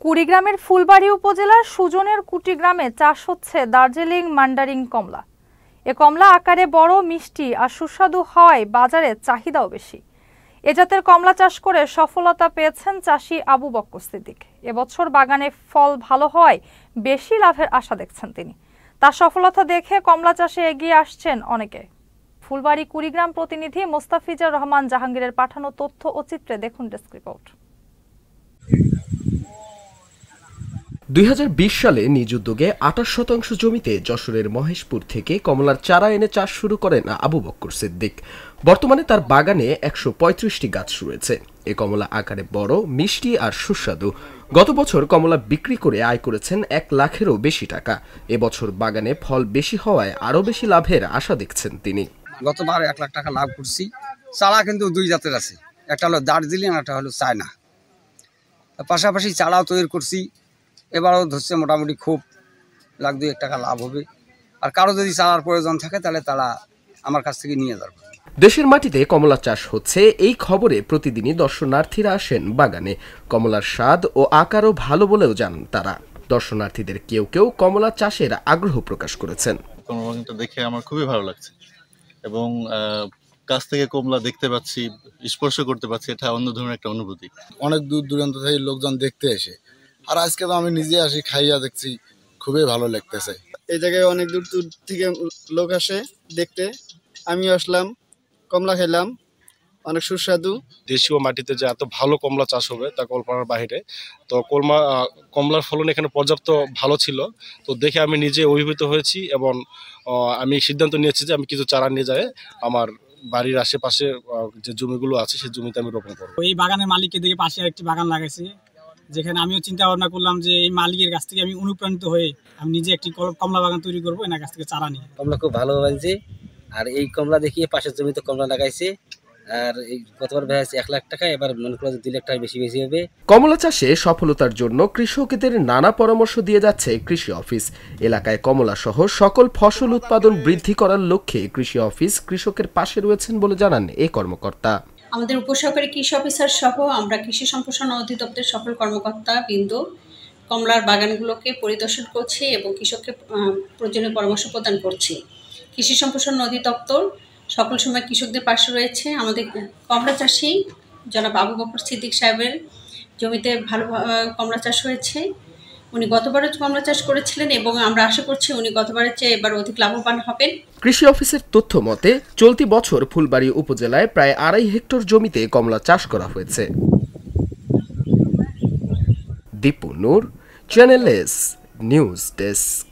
কুড়িগ্রামের ফুলবাড়ী উপজেলার সুজনের কুটি গ্রামে চাষ হচ্ছে দার্জিলিং মান্ডারিন কমলা। এ কমলা আকারে বড়, মিষ্টি আর সুস্বাদু হওয়ায় বাজারে চাহিদাও বেশি। এ জাতের কমলা চাষ করে সফলতা পেয়েছেন চাষি আবু বক্কর সিদ্দিক। এবছর বাগানে ফল ভালো হওয়ায় বেশি লাভের আশা দেখছেন তিনি। তার সফলতা দেখে কমলা চাষে এগিয়ে আসছেন অনেকে। ফুলবাড়ী কুড়িগ্রাম প্রতিনিধি মোস্তাফিজুর রহমান জাহাঙ্গীরের পাঠানো তথ্য ও চিত্রে দেখুন ডেস্ক রিপোর্ট। ২০২০ সালে নিজ উদ্যোগে ২৮% জমিতে যশোরের মহেশপুর থেকে কমলার চারা এনে চাষ শুরু করেন আবু বক্কর সিদ্দিক। বর্তমানে তার বাগানে ১৩৫টি গাছ রয়েছে। এ কমলা আকারে বড়, মিষ্টি আর সুস্বাদু। গত বছর কমলা বিক্রি করে আয় করেছেন ১ লাখেরও বেশি টাকা। এবছর বাগানে ফল বেশি হওয়ায় আরও বেশি লাভের আশা দেখছেন তিনি। গতবার ১ লাখ টাকা লাভ করছি। চারা কিন্তু ২ জাতের আছে, একটা হলো দার্জিলিং, একটা হলো চায়না। পাশাপাশি চারাও তৈরি করছি। এবারও ধরছে মোটামুটি খুব ১,২ টাকা লাভ হবে। আর কারো যদি চারার প্রয়োজন থাকে তাহলে তারা আমার কাছ থেকে নিয়ে যাবে। দেশের মাটিতে কমলা চাষ হচ্ছে এই খবরে প্রতিদিনই দর্শনার্থীরা আসেন বাগানে। কমলার স্বাদ ও আকারও ভালো বলেও জানান তারা। দর্শনার্থীদের কেউ কেউ কমলা চাষের আগ্রহ প্রকাশ করেছেন। কমলাটা দেখে আমার খুবই ভালো লাগছে এবং কাছ থেকে কমলা দেখতে পাচ্ছি, স্পর্শ করতে পারছি, এটা অন্য ধরনের একটা অনুভূতি। অনেক দূর দূরান্ত থেকে লোকজন দেখতে এসে, আর আজকে তো আমি নিজে আসি, খাইয়া দেখছি, খুবই ভালো লাগতেছে। এই জায়গায় অনেক দূর দূর থেকে লোক আসে দেখতে। আমি আসলাম, কমলা খেলাম, অনেক সুস্বাদু। দেশীয় মাটিতে যে এত ভালো কমলা চাষ হবে তা কল্পনার বাহিরে। তো কমলার ফলন এখানে পর্যাপ্ত ভালো ছিল। তো দেখে আমি নিজে অভিভূত হয়েছি এবং আমি সিদ্ধান্ত নিয়েছি যে আমি কিছু চারা নিয়ে যাই আমার বাড়ির আশেপাশে যে জমিগুলো আছে সেই জমিতে আমি রোপণ করবো। এই বাগানের মালিককে দেখে পাশে একটি বাগান লাগাইছি, যেখানে আমিও চিন্তা ভাবনা করলাম যে এই মালিকের কাছ থেকে আমি অনুপ্রাণিত হয়ে আমি নিজে একটি কমলা বাগান তৈরি করবো, এনার কাছ থেকে চারা নিয়ে। কমলা খুব ভালো হয়েছে, আর এই কমলা দেখিয়ে পাশের জমিতে কমলা লাগাইছে। আর এই গতবার বেড়েছে ১ লাখ টাকা, এবার মনে করো ২ লাখ টাকা বেশি হবে। কমলা চাষে সফলতার জন্য কৃষকদের নানা পরামর্শ দিয়ে যাচ্ছে কৃষি অফিস। এলাকায় কমলা সহ সকল ফসল উৎপাদন বৃদ্ধি করার লক্ষ্যে কৃষি অফিস কৃষকের পাশে রয়েছেন বলে জানান এই কর্মকর্তা। আমাদের উপসহকারী কৃষি অফিসার সহ আমরা কৃষি সম্প্রসারণ অধিদপ্তরের সকল কর্মকর্তা বিন্দু কমলার বাগানগুলোকে পরিদর্শন করছি এবং কৃষককে প্রয়োজনীয় পরামর্শ প্রদান করছি। কৃষি সম্প্রসারণ অধিদপ্তর সকল সময় কৃষকদের পাশে রয়েছে। আমাদের কমলা চাষি জনাব আবু বকর সিদ্দিক সাহেবের জমিতে ভালো কমলা চাষ হয়েছে। উনি গতবারও কমলা চাষ করেছিলেন এবং আমরা আশা করছি উনি গতবারের চেয়ে এবার অধিক লাভবান হবেন। কৃষি অফিসের তথ্য মতে চলতি বছর ফুলবাড়ী উপজেলায় প্রায় ২.৫ হেক্টর জমিতে কমলা চাষ করা হয়েছে। দীপু নূর, চ্যানেল এস নিউজ ডেস্ক।